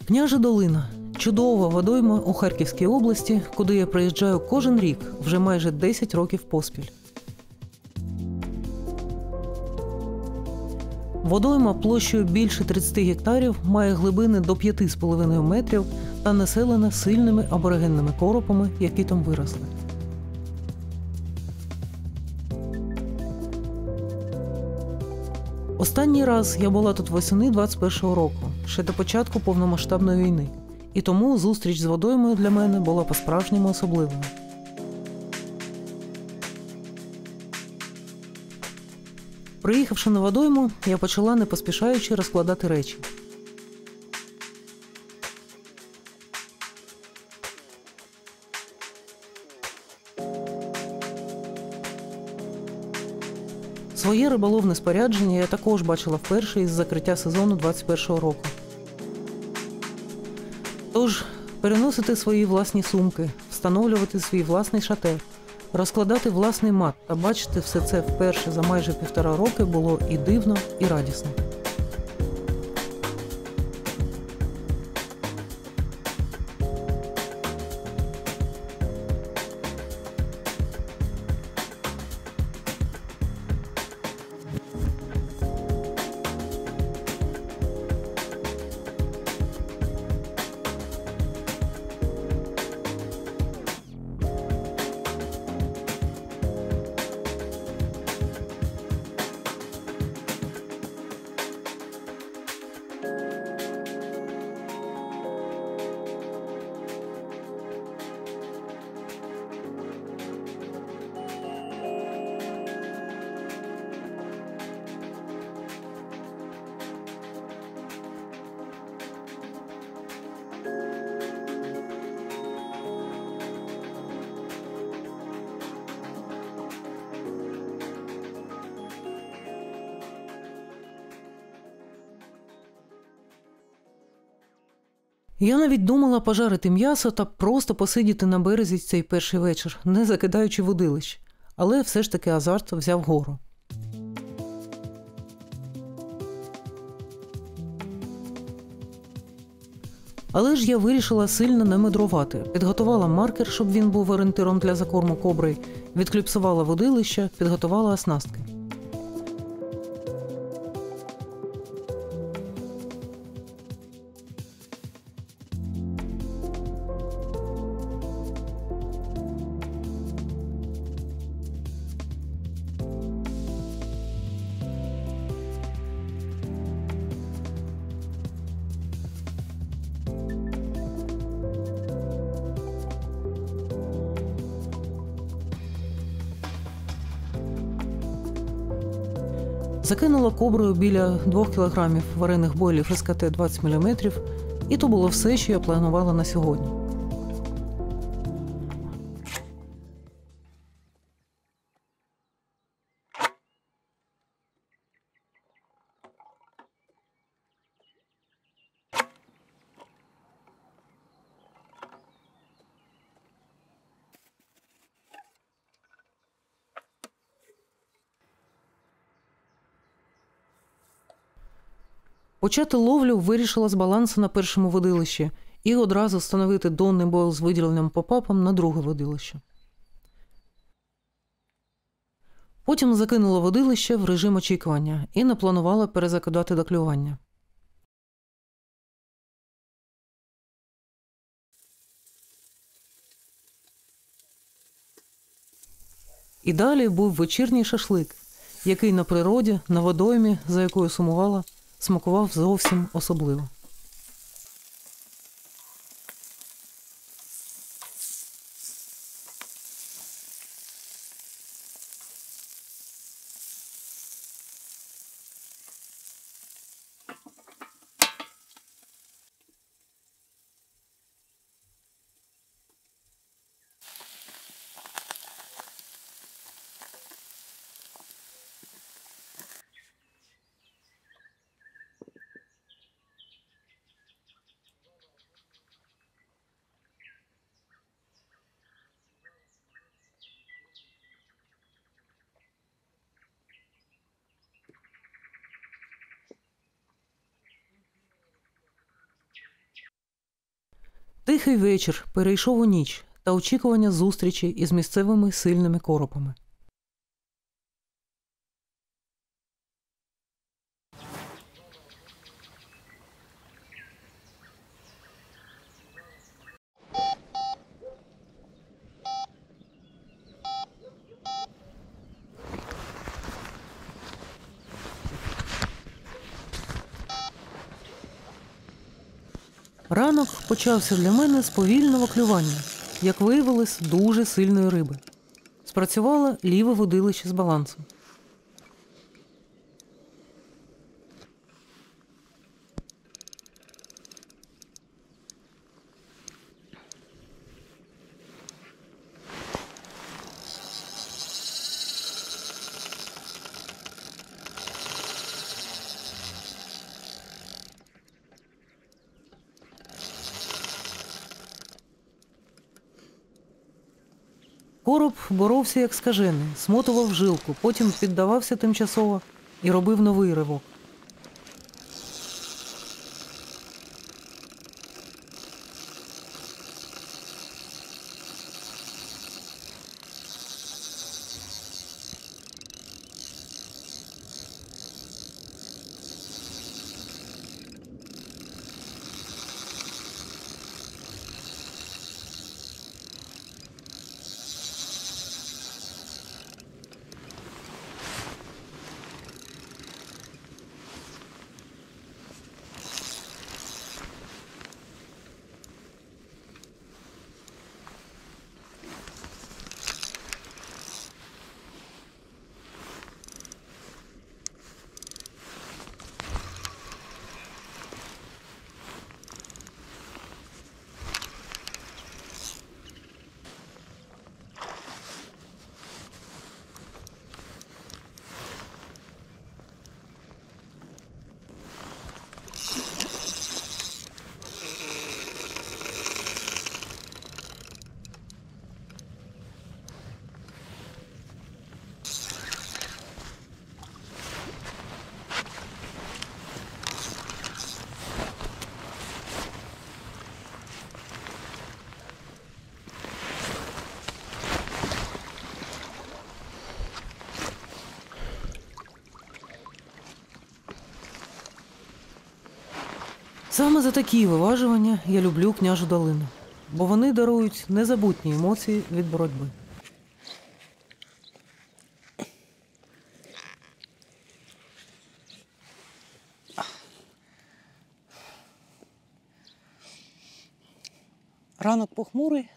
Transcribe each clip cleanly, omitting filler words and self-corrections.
Княжа Долина – чудова водойма у Харківській області, куди я приїжджаю кожен рік, вже майже 10 років поспіль. Водойма площею більше 30 гектарів має глибини до 5,5 метрів та населена сильними аборигенними коропами, які там виросли. Останній раз я була тут восени 21-го року, ще до початку повномасштабної війни. І тому зустріч з водоймою для мене була по-справжньому особливою. Приїхавши на водойму, я почала не поспішаючи розкладати речі. Своє риболовне спорядження я також бачила вперше із закриття сезону 21-го року. Тож, переносити свої власні сумки, встановлювати свій власний шатер, розкладати власний мат та бачити все це вперше за майже 1,5 роки було і дивно, і радісно. Я навіть думала пожарити м'ясо та просто посидіти на березі цей перший вечір, не закидаючи водилищ. Але все ж таки азарт взяв гору. Але ж я вирішила сильно не мудрувати. Підготувала маркер, щоб він був орієнтиром для закорму кобри, відкліпсувала водилища, підготувала оснастки. Закинула коброю біля 2 кілограмів варених бойлів СКТ 20 мм, і то було все, що я планувала на сьогодні. Почати ловлю вирішила з балансу на першому водилищі і одразу встановити донний бойл з виділенням попапом на друге водилище. Потім закинула водилище в режим очікування і не планувала перезакидати до клювання. І далі був вечірній шашлик, який на природі, на водоймі, за якою сумувала, смакував зовсім особливо. Тихий вечір перейшов у ніч та очікування зустрічі із місцевими сильними коропами. Ранок почався для мене з повільного клювання, як виявилось, дуже сильної риби. Спрацювало ліве водилище з балансом. Короб боровся як скажений, смотував жилку, потім піддавався тимчасово і робив новий ривок. Саме за такі виважування я люблю Княжу долину, бо вони дарують незабутні емоції від боротьби. Ранок похмурий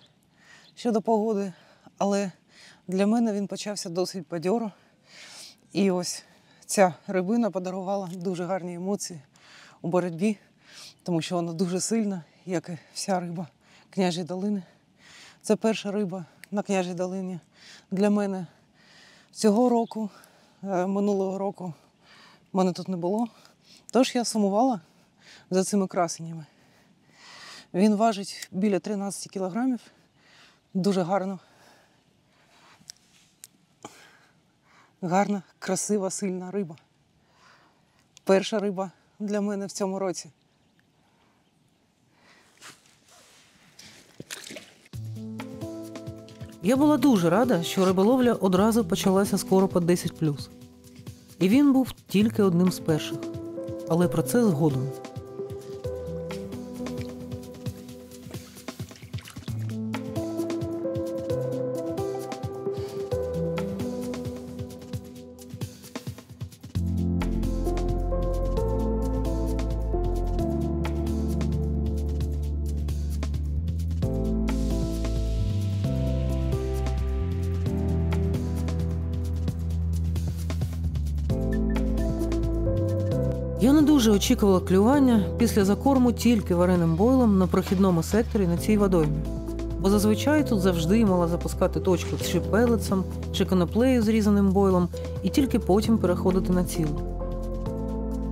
щодо погоди, але для мене він почався досить бадьоро. І ось ця рибина подарувала дуже гарні емоції у боротьбі, тому що вона дуже сильна, як і вся риба Княжої долини. Це перша риба на Княжій долині для мене цього року, минулого року в мене тут не було. Тож я сумувала за цими красенями. Він важить біля 13 кілограмів, дуже гарно. Гарна, красива, сильна риба. Перша риба для мене в цьому році. Я була дуже рада, що риболовля одразу почалася з коропа 10+. І він був тільки одним з перших. Але про це згодом. Я не дуже очікувала клювання після закорму тільки вареним бойлом на прохідному секторі на цій водоймі. Бо зазвичай тут завжди мала запускати точку чи пелецом, чи коноплею з різаним бойлом і тільки потім переходити на цілу.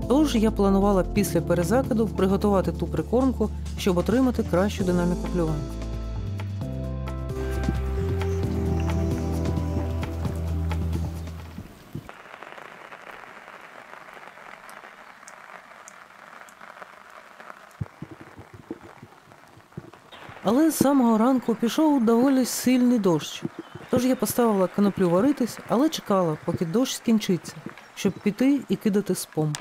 Тож я планувала після перезакиду приготувати ту прикормку, щоб отримати кращу динаміку клювання. Але з самого ранку пішов доволі сильний дощ. Тож я поставила коноплю варитись, але чекала, поки дощ скінчиться, щоб піти і кидати спом.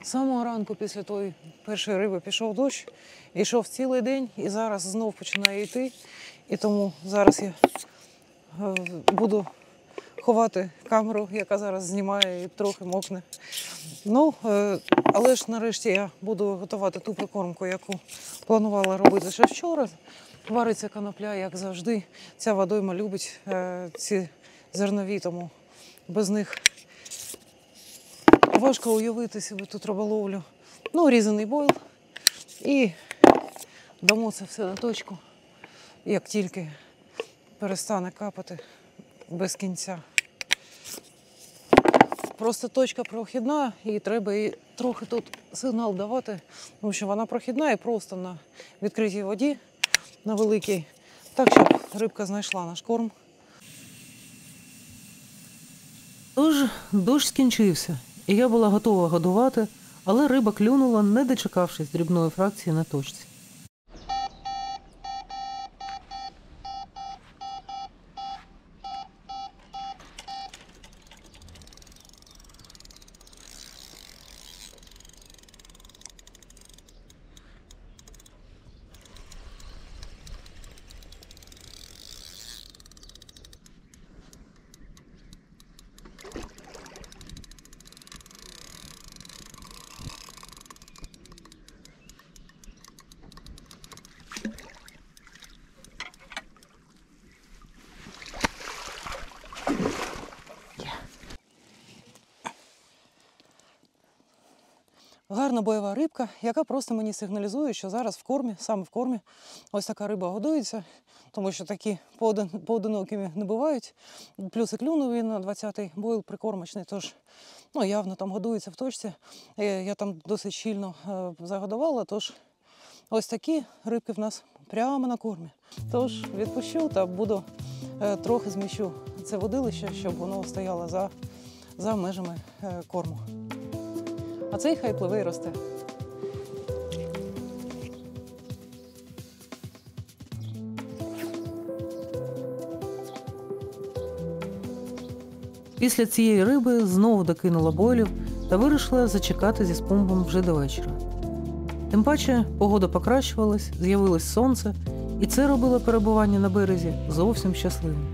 З самого ранку після тої першої риби пішов дощ, йшов цілий день і зараз знов починає йти. І тому зараз я буду ховати камеру, яка зараз знімає і трохи мокне. Але ж нарешті я буду готувати ту прикормку, яку планувала робити ще вчора. Вариться конопля, як завжди. Ця водойма любить ці зернові, тому без них важко уявити собі тут риболовлю. Різаний бойл. І дамо це все на точку, як тільки перестане капати без кінця. Просто точка прохідна, і треба їй трохи тут сигнал давати, тому що вона прохідна і просто на відкритій воді, на великій, так, щоб рибка знайшла наш корм. Тож дощ скінчився, і я була готова годувати, але риба клюнула, не дочекавшись дрібної фракції на точці. Гарна бойова рибка, яка просто мені сигналізує, що зараз в кормі, саме в кормі, ось така риба годується, тому що такі поодинокими не бувають. Плюс і клюнув він на 20-й бойл прикормочний, тож явно там годується в точці. Я там досить щільно загодувала, тож ось такі рибки в нас прямо на кормі. Тож відпущу та буду трохи зміщу це водилище, щоб воно стояло за межами корму. А цей хай пливе і росте. Після цієї риби знову докинула бойлів та вирішила зачекати зі спомбом вже до вечора. Тим паче погода покращувалась, з'явилось сонце, і це робило перебування на березі зовсім щасливим.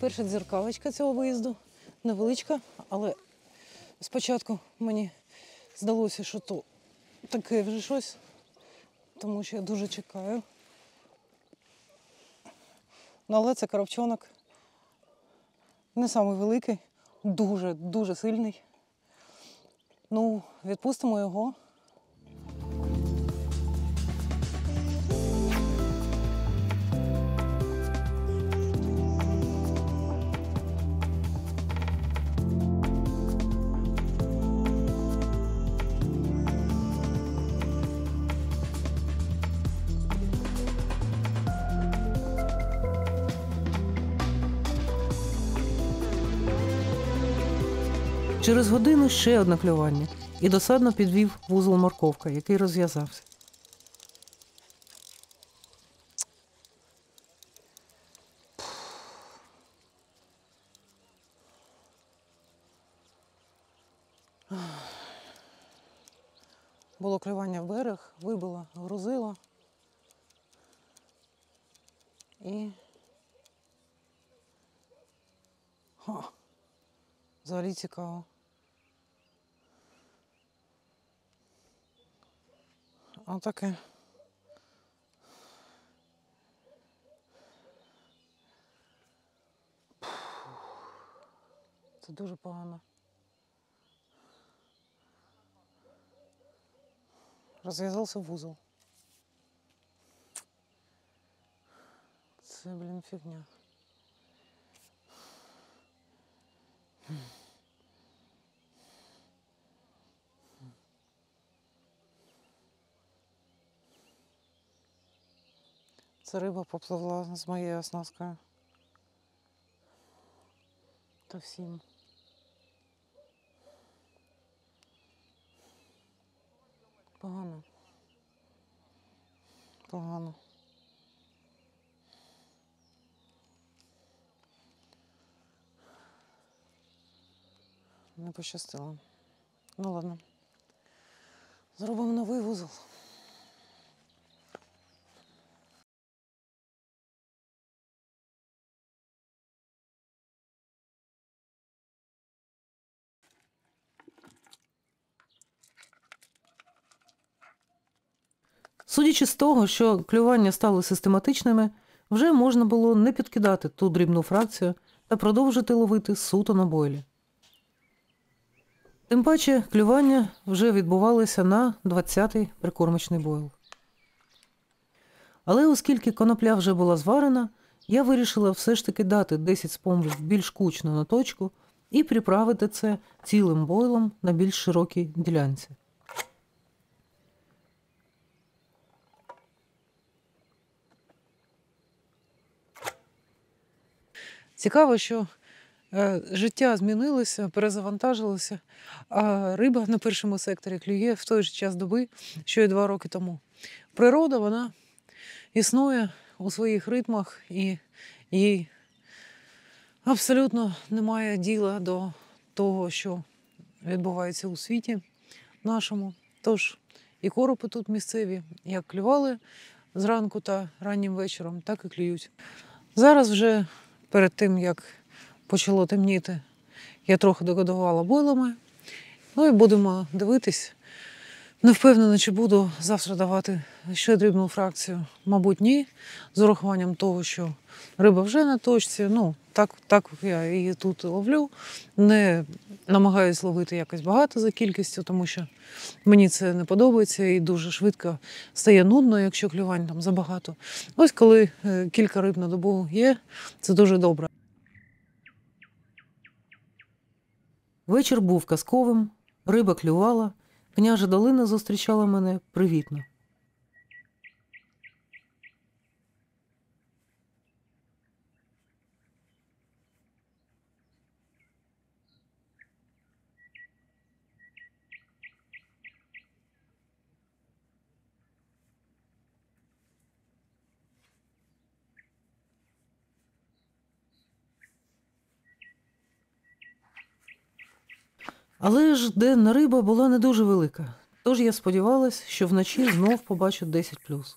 Перша дзеркалочка цього виїзду, невеличка, але спочатку мені здалося, що то таке вже щось, тому що я дуже чекаю. Але це коробчонок, не самий великий, дуже сильний. Відпустимо його. Через годину ще одне клювання і досадно підвів вузол морковка, який розв'язався. було клювання в берег, вибила, грузила. І взагалі цікаво. А таке. Це дуже погано. Розв'язався вузол. Це, блін, фігня. Це риба попливла з моєю оснасткою. Та всім. Погано. Погано. Не пощастило. Ну ладно. Зробимо новий вузол. Судячи з того, що клювання стали систематичними, вже можна було не підкидати ту дрібну фракцію та продовжити ловити суто на бойлі. Тим паче клювання вже відбувалися на 20-й прикормочний бойл. Але оскільки конопля вже була зварена, я вирішила все ж таки дати 10 спомбів більш кучно на точку і приправити це цілим бойлом на більш широкій ділянці. Цікаво, що життя змінилося, перезавантажилося, а риба на першому секторі клює в той же час доби, що і 2 роки тому. Природа, вона існує у своїх ритмах, і їй абсолютно немає діла до того, що відбувається у світі нашому. Тож і коропи тут місцеві, як клювали зранку та раннім вечором, так і клюють. Зараз вже перед тим, як почало темніти, я трохи догодувала бойлами. Ну і будемо дивитись. Не впевнена, чи буду завтра давати ще дрібну фракцію. Мабуть, ні. З урахуванням того, що риба вже на точці. Ну, так я її тут ловлю. Не намагаюсь ловити якось багато за кількістю, тому що мені це не подобається і дуже швидко стає нудно, якщо клювань там забагато. Ось коли кілька риб на добу є, це дуже добре. Вечір був казковим, риба клювала, княжа долина зустрічала мене привітно. Але ж денна риба була не дуже велика, тож я сподівалась, що вночі знов побачу 10+.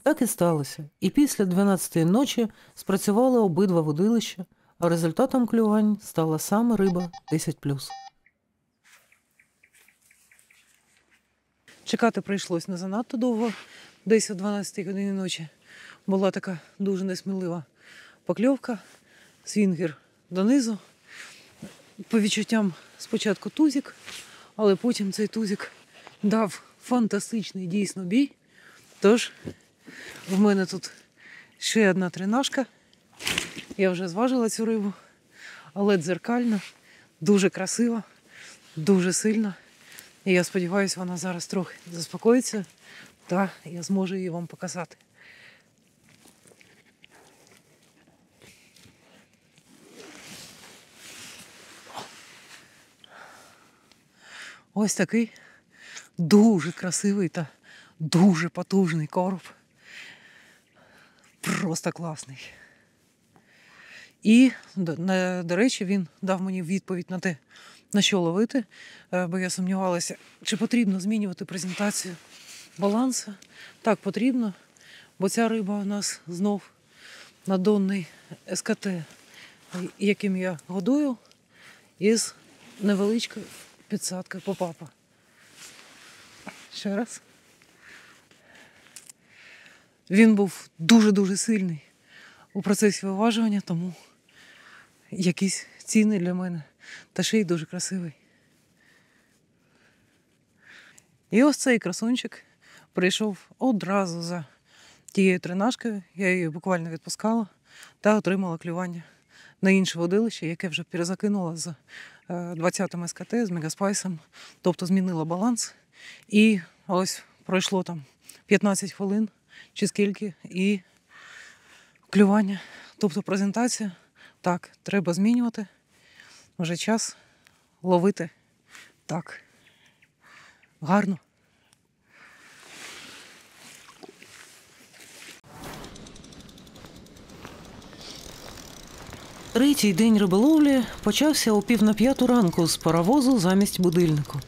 Так і сталося, і після 12-ї ночі спрацювали обидва водилища, а результатом клювань стала саме риба 10+. Чекати прийшлось не занадто довго, десь о 12-й годині ночі. Була така дуже несмілива покльовка, свінгер донизу. По відчуттям спочатку тузик, але потім цей тузик дав фантастичний дійсно бій. Тож в мене тут ще одна тринашка. Я вже зважила цю рибу, але дзеркальна, дуже красива, дуже сильна. І я сподіваюся, вона зараз трохи заспокоїться, та я зможу її вам показати. Ось такий дуже красивий та дуже потужний короб. Просто класний. І, до речі, він дав мені відповідь на те, на що ловити, бо я сумнівалася, чи потрібно змінювати презентацію балансу. Так, потрібно, бо ця риба у нас знов надонний СКТ, яким я годую, із невеличкою підсадкою попапа. Ще раз. Він був дуже-дуже сильний у процесі виважування, тому якийсь цінний для мене. Та ще й дуже красивий. І ось цей красунчик прийшов одразу за тією тринашкою. Я її буквально відпускала та отримала клювання на інше водилище, яке вже перезакинула з 20-м СКТ, з мегаспайсом. Тобто змінила баланс. І ось пройшло там 15 хвилин чи скільки, і клювання. Тобто презентація. Так, треба змінювати. Вже час ловити так гарно. Третій день риболовлі почався о 4:45 ранку з паровозу замість будильнику.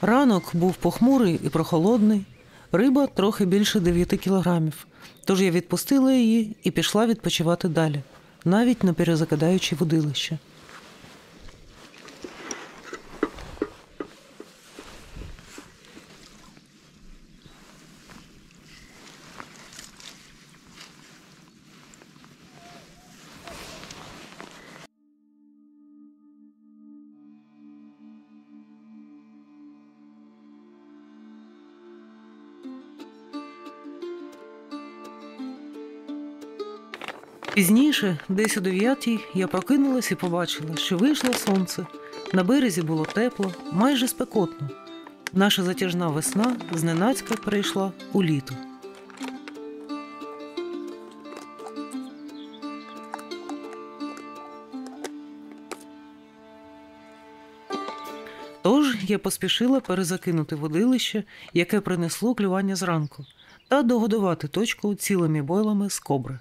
Ранок був похмурий і прохолодний, риба трохи більше 9 кілограмів, тож я відпустила її і пішла відпочивати далі, навіть не перезакидаючи водилище. Пізніше, десь о 9:00, я прокинулась і побачила, що вийшло сонце. На березі було тепло, майже спекотно. Наша затяжна весна зненацька перейшла у літо. Тож я поспішила перезакинути водилище, яке принесло клювання зранку, та догодувати точку цілими бойлами з кобри.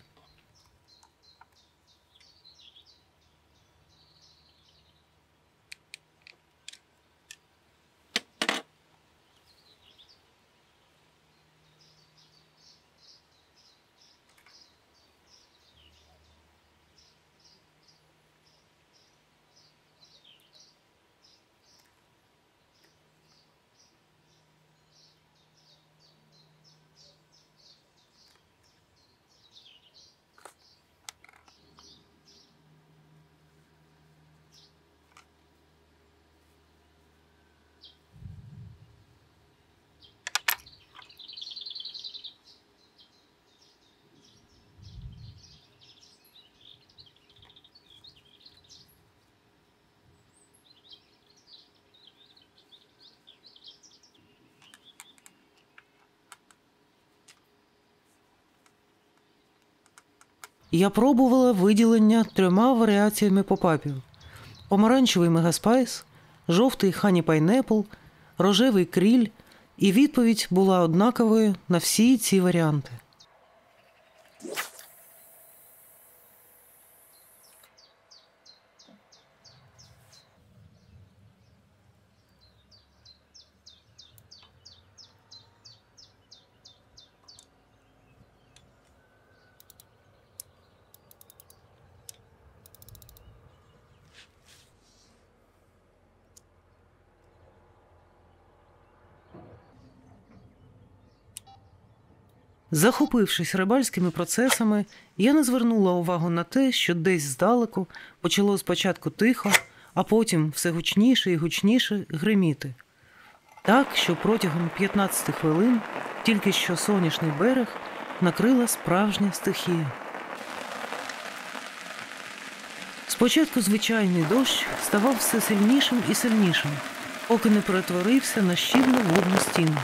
Я пробувала виділення 3 варіаціями попапів: помаранчевий мегаспайс, жовтий хані пайнепл, рожевий кріль, і відповідь була однаковою на всі ці варіанти. Захопившись рибальськими процесами, я не звернула увагу на те, що десь здалеку почало спочатку тихо, а потім все гучніше і гучніше гриміти. Так, що протягом 15 хвилин тільки що сонячний берег накрила справжня стихія. Спочатку звичайний дощ ставав все сильнішим і сильнішим, поки не перетворився на щільну водну стіну.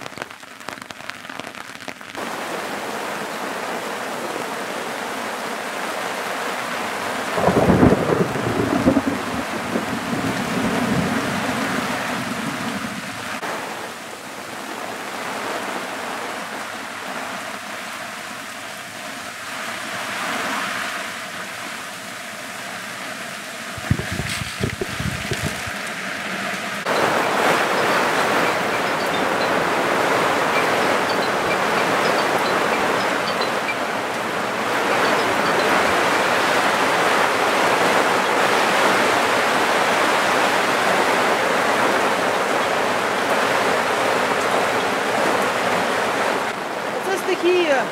Це стихія.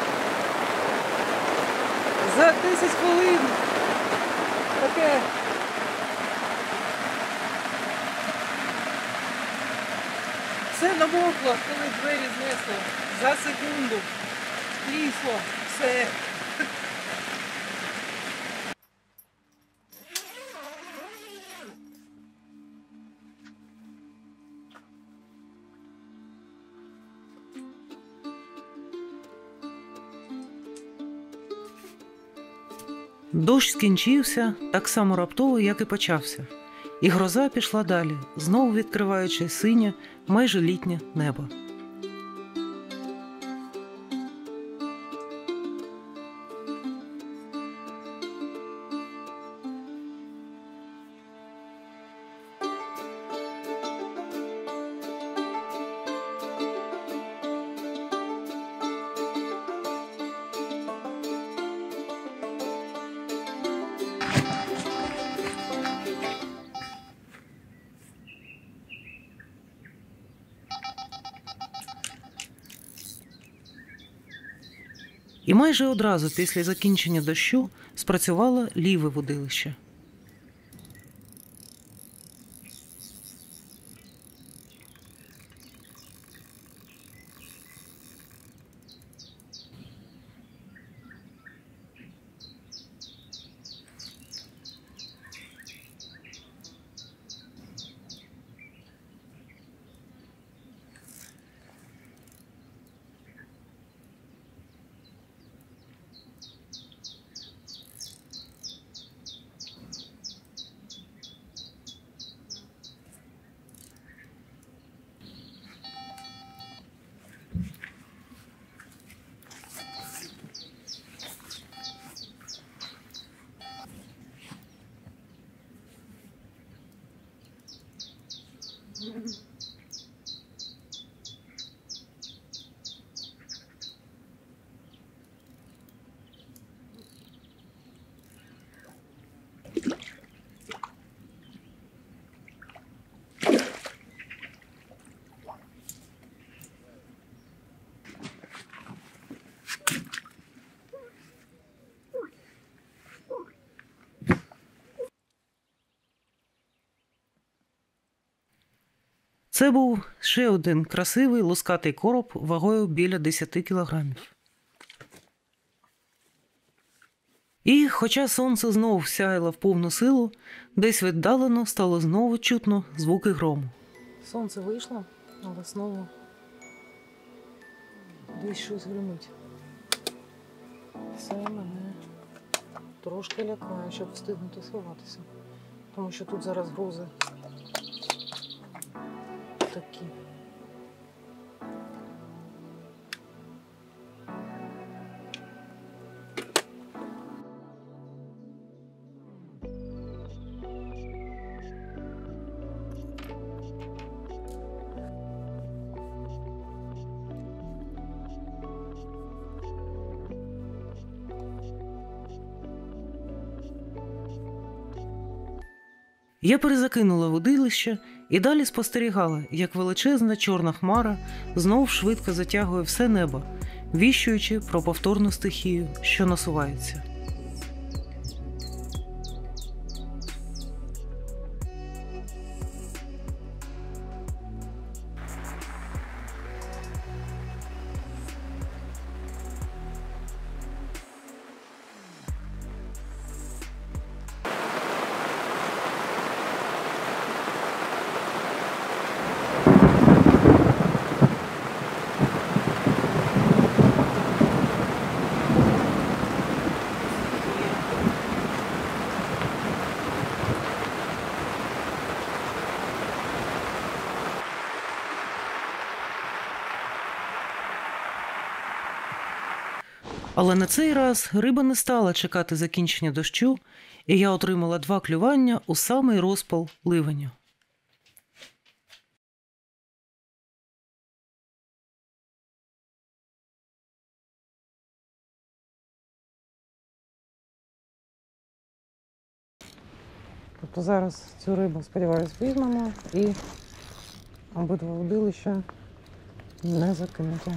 За 10 хвилин. Таке. Все намокло, коли двері знесло. За секунду. Крісло. Все. Дощ скінчився так само раптово, як і почався. І гроза пішла далі, знову відкриваючи синє, майже літнє небо. І майже одразу після закінчення дощу спрацювало ліве вудилище. Це був ще один красивий лускатий короб вагою біля 10 кілограмів. І, хоча сонце знову сяяло в повну силу, десь віддалено стало знову чутно звуки грому. Сонце вийшло, але знову десь щось гримить. Це мене трошки лякає, щоб встигнути сховатися. Тому що тут зараз грози такі. Я перезакинула вудилище і далі спостерігала, як величезна чорна хмара знов швидко затягує все небо, віщуючи про повторну стихію, що насувається. Але на цей раз риба не стала чекати закінчення дощу, і я отримала 2 клювання у самий розпал ливеню. Тобто зараз цю рибу, сподіваюсь, візьмемо і обидва водилища не закинуто.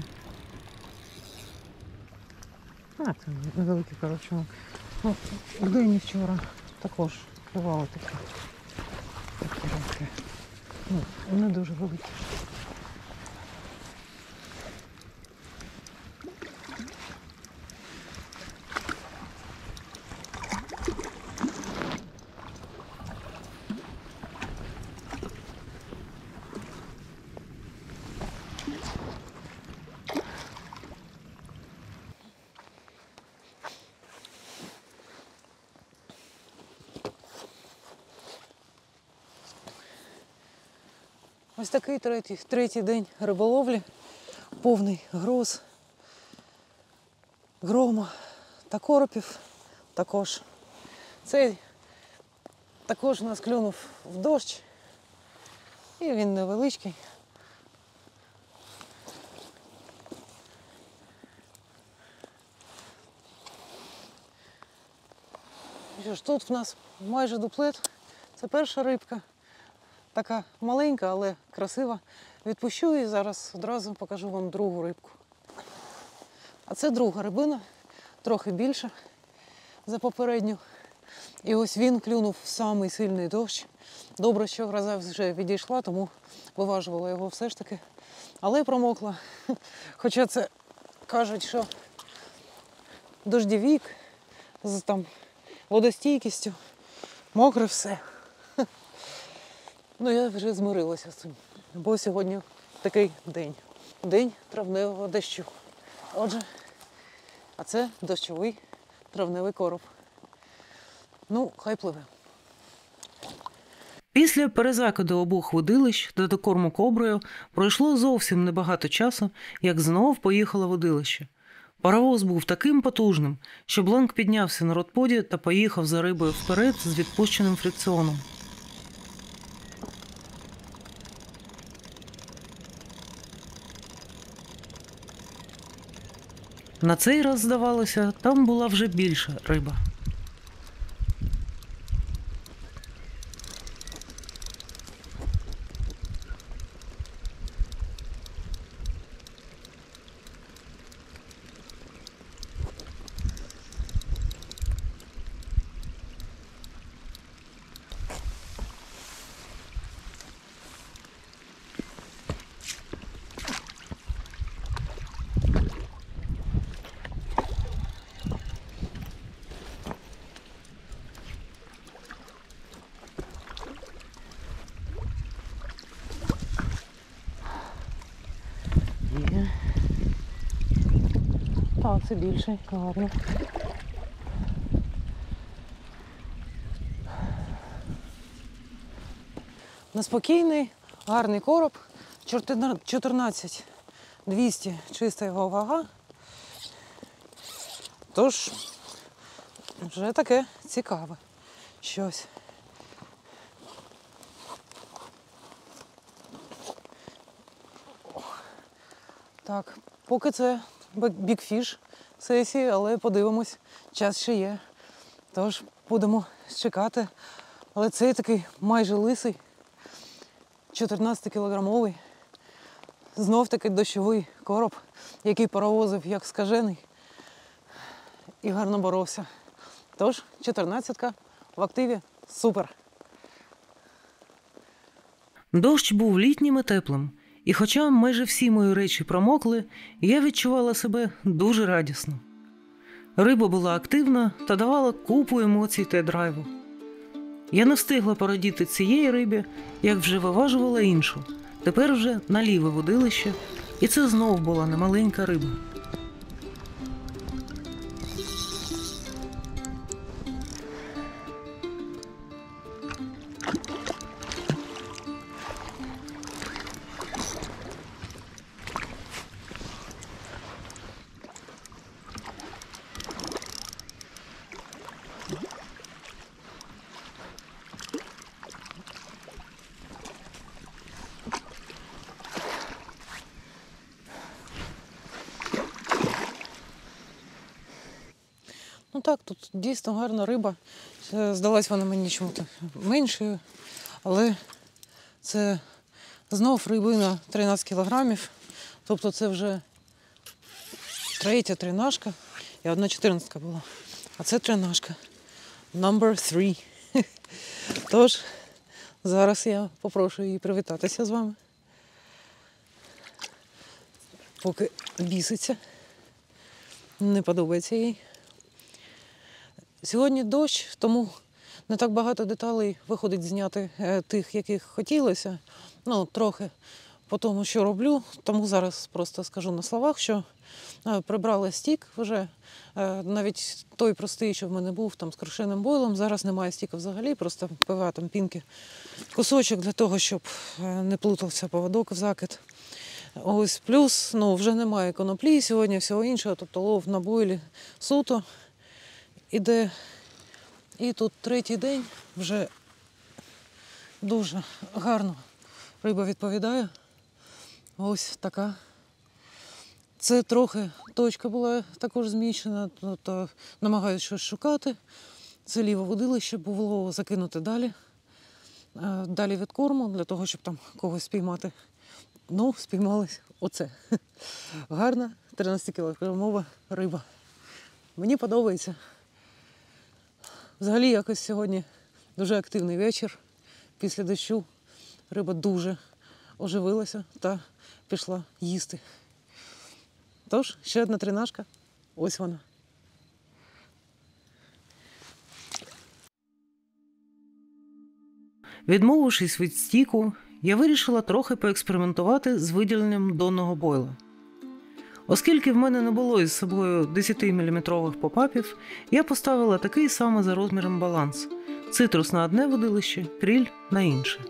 Це невеликий корочок. Ну, вдень і вчора також бувало таке. Такі рибки. Ну, не дуже великі. Ось такий третій день риболовлі, повний гроз, грома та коропів також. Цей також у нас клюнув в дощ, і він невеличкий. Що ж, тут в нас майже дуплет, це перша рибка. Така маленька, але красива. Відпущу і зараз одразу покажу вам другу рибку. А це друга рибина, трохи більша за попередню. І ось він клюнув в самий сильний дощ. Добре, що гроза вже відійшла, тому виважувала його все ж таки. Але промокла. Хоча це кажуть, що дождівік з там водостійкістю, мокре все. Ну, я вже змирилася з цим, бо сьогодні такий день. День травневого дощу. Отже, а це дощовий травневий короб. Ну, хай пливе. Після перезакиду обох водилищ до докорму коброю пройшло зовсім небагато часу, як знов поїхало водилище. Паровоз був таким потужним, що Бланк піднявся на родподі та поїхав за рибою вперед з відпущеним фрикціоном. На цей раз, здавалося, там була вже більша риба. Є. Так, це більше, гарно. Неспокійний, гарний короб. 14 200 чиста його вага. Тож, вже таке цікаве щось. Так, поки це бікфіш сесії, але подивимось, час ще є. Тож будемо чекати. Але цей такий майже лисий, 14-кілограмовий, знов таки дощовий короб, який паровозив як скажений і гарно боровся. Тож, 14-ка в активі. Супер! Дощ був літнім і теплим, і хоча майже всі мої речі промокли, я відчувала себе дуже радісно. Риба була активна та давала купу емоцій та драйву. Я не встигла порадіти цієї рибі, як вже виважувала іншу, тепер вже на ліве водилище, і це знов була немаленька риба. Ну так, тут дійсно гарна риба. Здалась вона мені чому-то меншою, але це знов рибина 13 кілограмів. Тобто це вже третя тринашка. І одна 14 була. А це тринашка. Number 3. Тож, зараз я попрошу її привітатися з вами. Поки біситься. Не подобається їй. Сьогодні дощ, тому не так багато деталей виходить зняти тих, яких хотілося. Ну, трохи по тому, що роблю. Тому зараз просто скажу на словах, що прибрала стік вже. Навіть той простий, що в мене був там з крушеним бойлом, зараз немає стіка взагалі, просто ПВА там пінки. Кусочок для того, щоб не плутався поводок в закид. Ось плюс, ну, вже немає коноплі сьогодні, всього іншого, тобто лов на бойлі суто. Іде. І тут третій день вже дуже гарно риба відповідає. Ось така. Це трохи точка була також зміщена, тобто намагаюся щось шукати. Це ліве водилище, було закинути далі. Далі від корму, для того, щоб там когось спіймати. Ну, спіймалась оце. Гарна 13-кілограмова риба. Мені подобається. Взагалі якось сьогодні дуже активний вечір. Після дощу риба дуже оживилася та пішла їсти. Тож, ще одна тринашка. Ось вона. Відмовившись від стіку, я вирішила трохи поекспериментувати з виділенням донного бойла. Оскільки в мене не було із собою 10-мм попапів, я поставила такий самий за розміром баланс – цитрус на одне водилище, кріль на інше.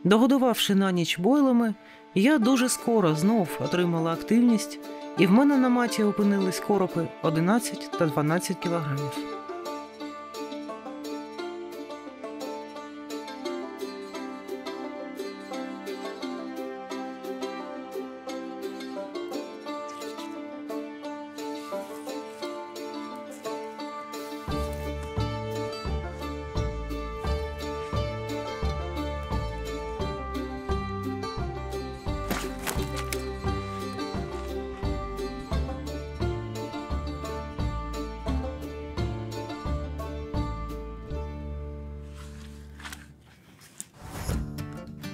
Догодувавши на ніч бойлами, я дуже скоро знов отримала активність, і в мене на маті опинились коропи 11 та 12 кілограмів.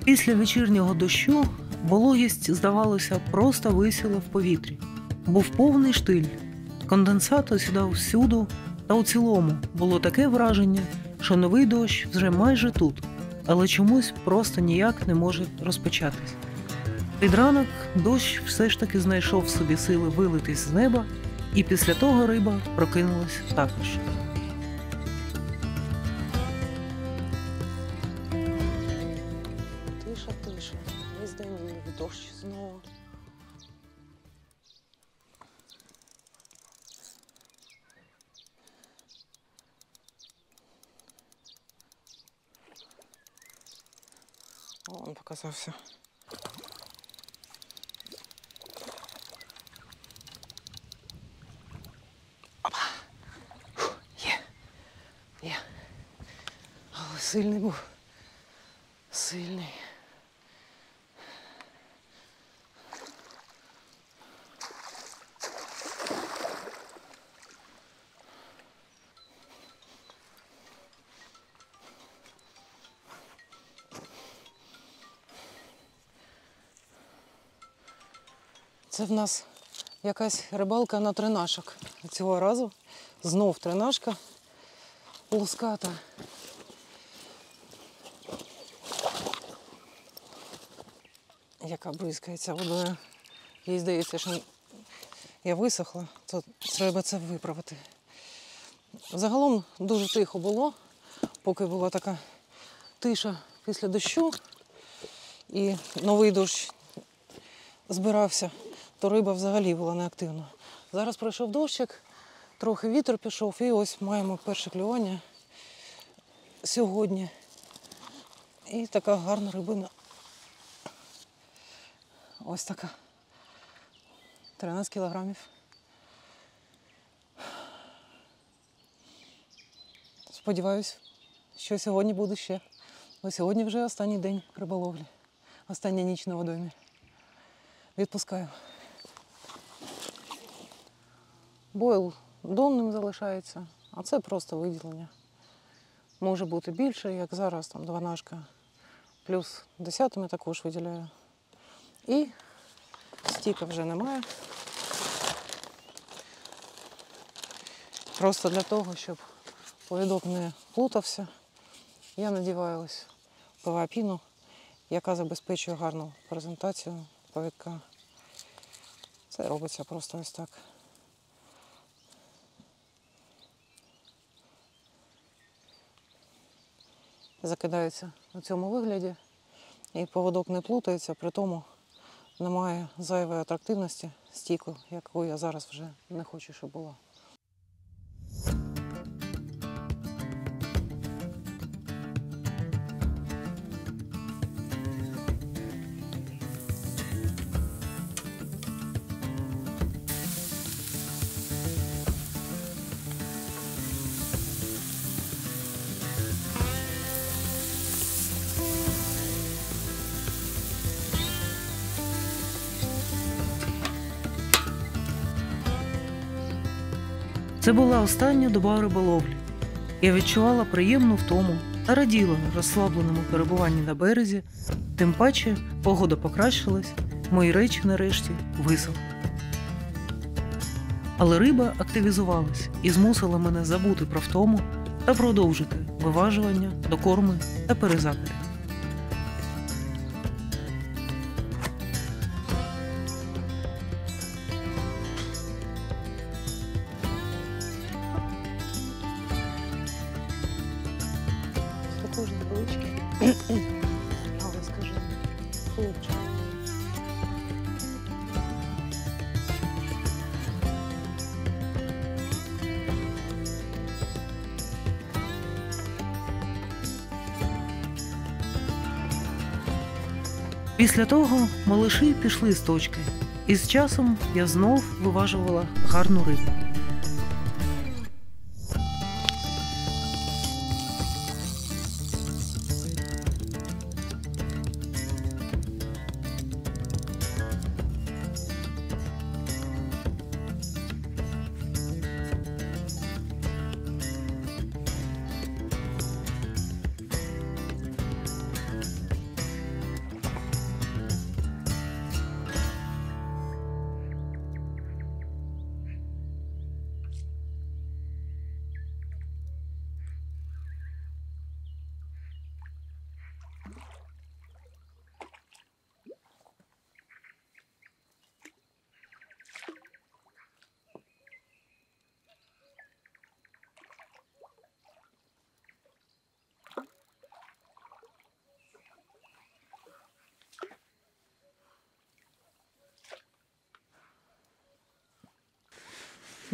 Після вечірнього дощу вологість, здавалося, просто висіла в повітрі. Був повний штиль. Конденсат осідав всюду, та у цілому було таке враження, що новий дощ вже майже тут, але чомусь просто ніяк не може розпочатись. Під ранок дощ все ж таки знайшов в собі сили вилитись з неба, і після того риба прокинулась також. Тиша. Весь день дощ знову. О, він показався. Опа! Фух, є. Але сильний був. Сильний. Це в нас якась рибалка на тринашок. Цього разу знов тринашка луската. Яка бризкається водою. Їй здається, що я висохла, то треба це виправити. Загалом дуже тихо було, поки була така тиша після дощу і новий дощ збирався, то риба взагалі була неактивна. Зараз пройшов дощик, трохи вітер пішов і ось маємо перше клювання сьогодні. І така гарна рибина. Ось така. 13 кілограмів. Сподіваюсь, що сьогодні буде ще. Бо сьогодні вже останній день риболовлі. Остання ніч на водоймі. Відпускаю. Бойл донним залишається, а це просто виділення. Може бути більше, як зараз, там 12, плюс 10 також виділяю. І стіка вже немає. Просто для того, щоб повідок не плутався, я надіваю ось ПВА-піну, яка забезпечує гарну презентацію повідка. Це робиться просто ось так. Закидається у цьому вигляді, і поводок не плутається, при тому немає зайвої атрактивності стійку, яку я зараз вже не хочу, щоб була. Це була остання доба риболовлі. Я відчувала приємну втому та раділа розслабленому перебуванні на березі, тим паче погода покращилась, мої речі нарешті висохли. Але риба активізувалась і змусила мене забути про втому та продовжити виважування, докорми та перезакиди. Також невеличкий. Але скажи, хлопчик. Після того малиші пішли з точки, і з часом я знов виважувала гарну рибу.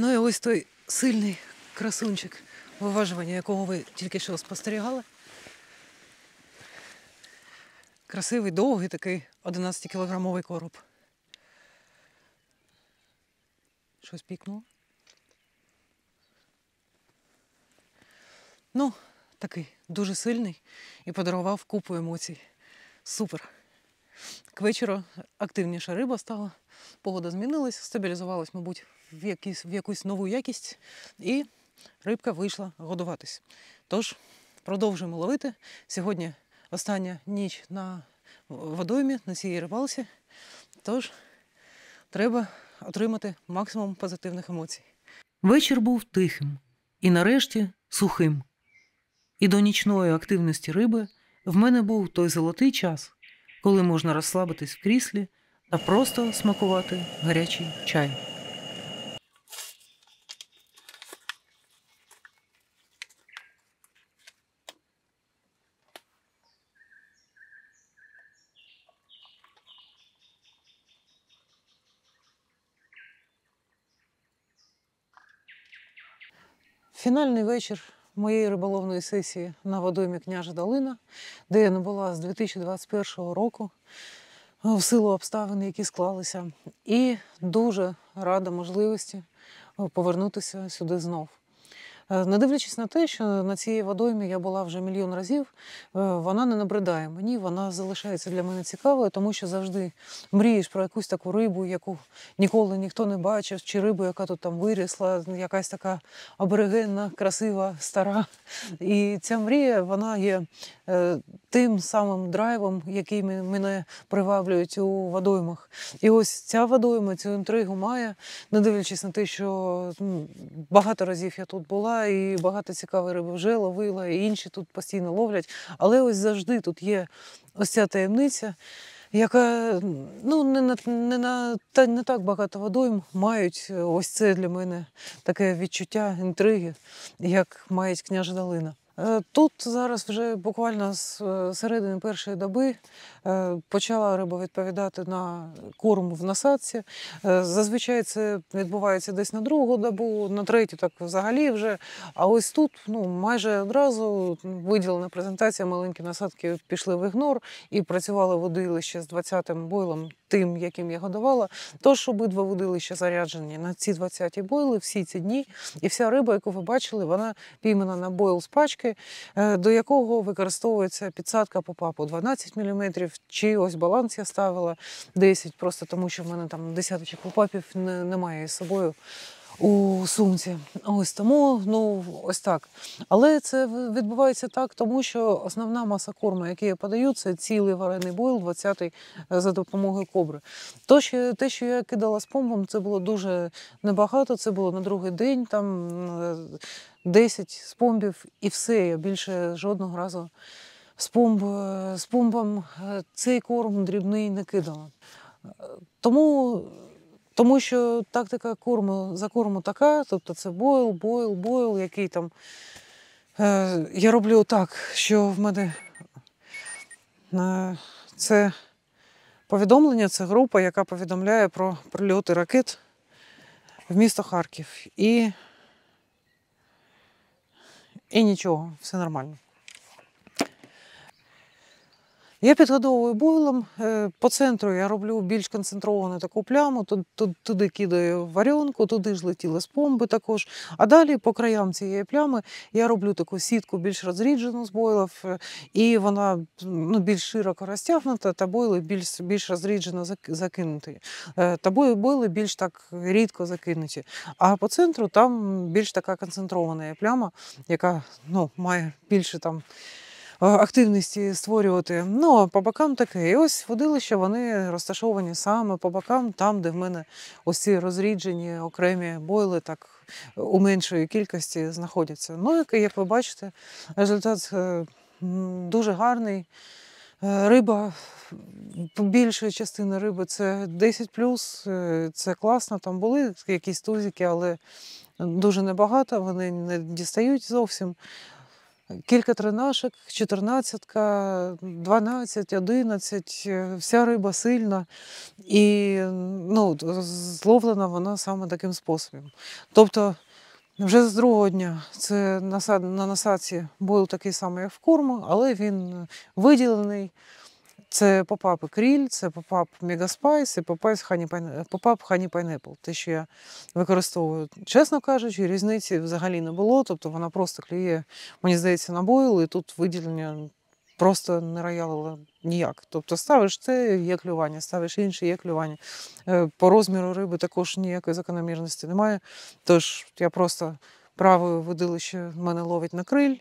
Ну і ось той сильний красунчик, виважування якого ви тільки що спостерігали. Красивий, довгий такий 11-кілограмовий короб. Щось пікнуло. Ну, такий дуже сильний і подарував купу емоцій. Супер. К вечору активніша риба стала, погода змінилась, стабілізувалась, мабуть, в якусь нову якість, і рибка вийшла годуватись. Тож, продовжуємо ловити. Сьогодні остання ніч на водоймі, на цій рибалці. Тож, треба отримати максимум позитивних емоцій. Вечір був тихим і нарешті сухим. І до нічної активності риби в мене був той золотий час, коли можна розслабитись в кріслі та просто смакувати гарячий чай. Фінальний вечір моєї риболовної сесії на водоймі Княжа Долина, де я не була з 2021 року, в силу обставин, які склалися. І дуже рада можливості повернутися сюди знов. Не дивлячись на те, що на цій водоймі я була вже мільйон разів, вона не набридає мені, вона залишається для мене цікавою, тому що завжди мрієш про якусь таку рибу, яку ніколи ніхто не бачив, чи рибу, яка тут там вирісла, якась така аборигенна, красива, стара. І ця мрія, вона є тим самим драйвом, який мене приваблюють у водоймах. І ось ця водойма цю інтригу має, не дивлячись на те, що багато разів я тут була, і багато цікавої риби вже ловила, і інші тут постійно ловлять. Але ось завжди тут є ось ця таємниця, яка не так багато водойм мають ось це для мене таке відчуття інтриги, як має Княжа Долина. Тут зараз вже буквально з середини першої доби почала риба відповідати на корм в насадці. Зазвичай це відбувається десь на другу добу, на третю так взагалі вже. А ось тут майже одразу виділена презентація, маленькі насадки пішли в ігнор і працювали водилище з 20-м бойлом, тим, яким я годувала. Тож обидва водилища заряджені на ці 20-ті бойли всі ці дні. І вся риба, яку ви бачили, вона піймана на бойл з пачки, до якого використовується підсадка попапу 12 мм, чи ось баланс я ставила 10, просто тому що в мене там десяточок попапів немає з собою у сумці. Ось тому, ось так. Але це відбувається так, тому що основна маса корму, який я подаю, це цілий варений бойл, 20-й, за допомогою кобри. Те, що я кидала з помбом, це було дуже небагато, це було на другий день, там 10 спомбів і все, я більше жодного разу з помбом цей корм дрібний не кидала. Тому що тактика за корму така, тобто це бойл, який там я роблю так, що в мене це повідомлення, це група, яка повідомляє про прильоти ракет в місто Харків. І нічого, все нормально. Я підгодовую бойлом, по центру я роблю більш концентровану таку пляму, туди кидаю варіонку, туди ж летіли з помби також. А далі по краям цієї плями я роблю таку сітку більш розріджену з бойлів, і вона більш широко розтягнута, та бойли більш розріджено закинуті. Та бойли більш так рідко закинуті. А по центру там більш така концентрована пляма, яка має більше там активності створювати. А по бокам таке. І ось водилища, вони розташовані саме по бокам, там, де в мене ось ці розріджені окремі бойли так у меншої кількості знаходяться. Як ви бачите, результат дуже гарний. Риба, більша частина риби це 10+, це класно. Там були якісь тузики, але дуже небагато, вони не дістають зовсім. Кілька тринашок, 14-ка, 12, 11, вся риба сильна і зловлена вона саме таким способом. Тобто вже з другого дня це на насадці бойл такий самий, як в корму, але він виділений. Це попап кріль, це попап мегаспайс і попап хані пайнепл. Те, що я використовую. Чесно кажучи, різниці взагалі не було. Тобто вона просто клює, мені здається, на бойл, і тут виділення просто не роялило ніяк. Тобто ставиш це, є клювання, ставиш інше, є клювання. По розміру риби також ніякої закономірності немає. Тож я просто праве водилище в мене ловить на криль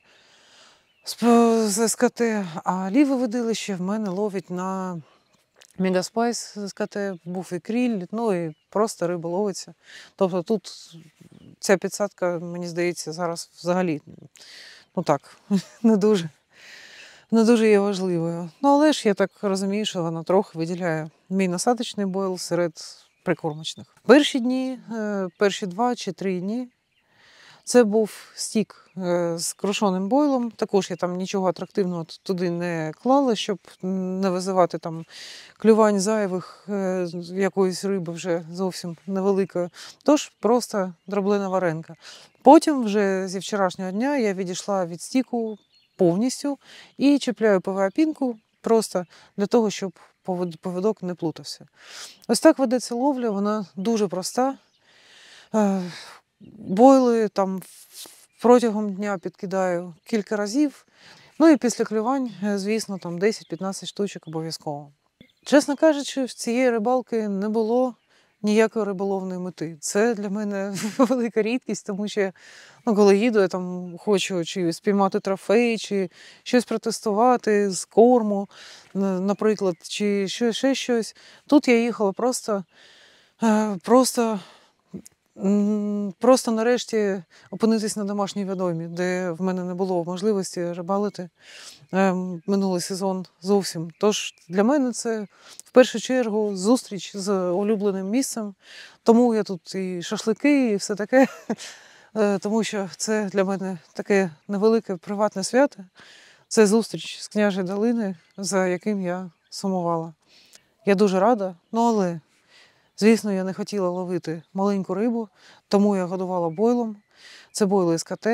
з СКТ, а ліве водилище в мене ловить на Мегаспайс з КТ, був і кріль, ну і просто риба ловиться. Тобто тут ця підсадка, мені здається, зараз взагалі, ну так, не дуже, не дуже є важливою. Ну але ж я так розумію, що вона трохи виділяє мій насадочний бойл серед прикормочних. Перші дні, перші 2 чи 3 дні, це був стік з крушоним бойлом. Також я там нічого атрактивного туди не клала, щоб не визивати там клювань зайвих, якоїсь риби вже зовсім невеликої. Тож просто дроблена варенка. Потім вже зі вчорашнього дня я відійшла від стіку повністю і чіпляю ПВА-пінку просто для того, щоб повідок не плутався. Ось так ведеться ловля, вона дуже проста. Бойли там протягом дня підкидаю кілька разів. Ну і після клювань, звісно, там 10-15 штучок обов'язково. Чесно кажучи, в цієї рибалки не було ніякої риболовної мети. Це для мене велика рідкість, тому що коли їду, я там хочу чи спіймати трофей, чи щось протестувати з корму, наприклад, чи ще щось. Тут я їхала просто нарешті опинитись на домашній водоймі, де в мене не було можливості рибалити минулий сезон зовсім. Тож для мене це в першу чергу зустріч з улюбленим місцем. Тому я тут і шашлики, і все таке. Тому що це для мене таке невелике приватне свято. Це зустріч з Княжої Долини, за яким я сумувала. Я дуже рада, але звісно, я не хотіла ловити маленьку рибу, тому я годувала бойлом. Це бойли з КТ.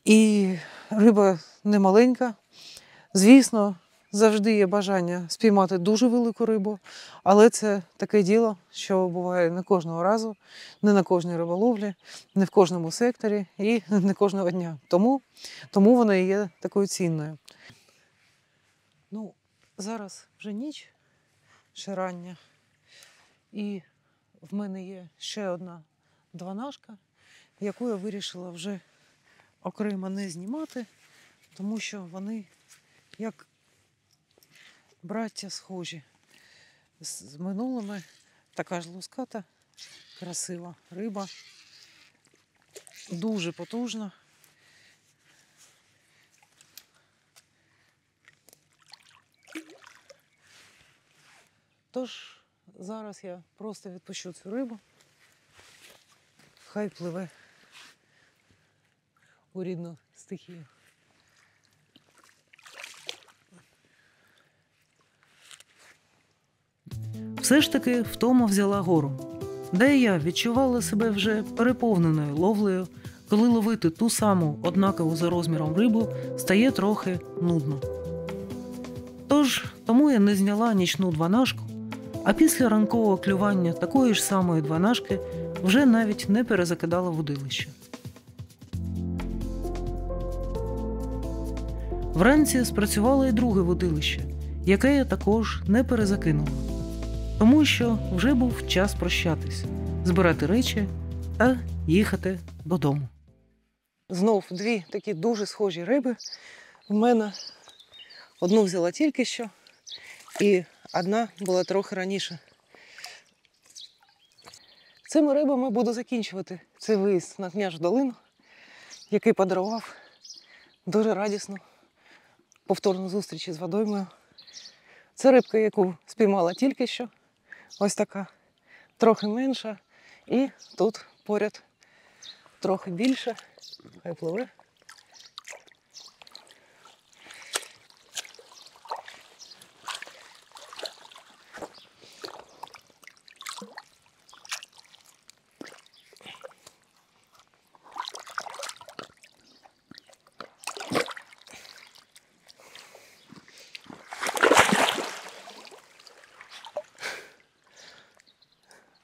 І риба не маленька. Звісно, завжди є бажання спіймати дуже велику рибу, але це таке діло, що буває не кожного разу, не на кожній риболовлі, не в кожному секторі і не кожного дня. Тому вона і є такою цінною. Зараз вже ніч, ще рання. І в мене є ще одна дванашка, яку я вирішила вже окремо не знімати, тому що вони як браття схожі з минулими. Така ж луската, красива риба, дуже потужна. Тож зараз я просто відпущу цю рибу, хай пливе у рідну стихію. Все ж таки втома взяла гору. Де я відчувала себе вже переповненою ловлею, коли ловити ту саму однакову за розміром рибу стає трохи нудно. Тому я не зняла нічну дванашку, а після ранкового клювання такої ж самої дванашки вже навіть не перезакидала вудилище. Вранці спрацювало і друге вудилище, яке я також не перезакинула. Тому що вже був час прощатись, збирати речі та їхати додому. Знов дві такі дуже схожі риби. В мене одну взяла тільки що, і одна була трохи раніше. Цими рибами буду закінчувати цей виїзд на Княжу Долину, який подарував дуже радісну повторну зустріч із водоймою. Це рибка, яку спіймала тільки що. Ось така, трохи менша. І тут поряд трохи більше. Хай пливе.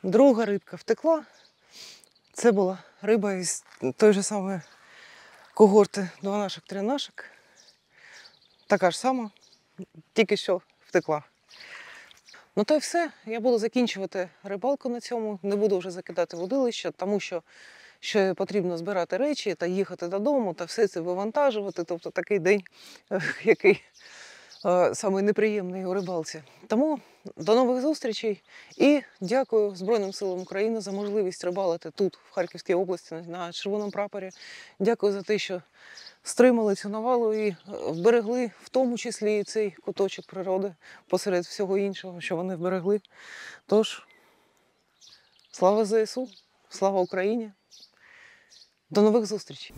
Друга рибка втекла. Це була риба із той же самої когорти дванашок-тринашок. Така ж сама, тільки що втекла. То й все. Я буду закінчувати рибалку на цьому. Не буду вже закидати водилище, тому що ще потрібно збирати речі та їхати додому, та все це вивантажувати. Тобто такий день, який саме неприємний у рибалці. Тому до нових зустрічей і дякую Збройним силам України за можливість рибалити тут, в Харківській області, на червоному прапорі. Дякую за те, що стримали цю навалу і вберегли в тому числі і цей куточок природи посеред всього іншого, що вони вберегли. Тож, слава ЗСУ, слава Україні! До нових зустрічей!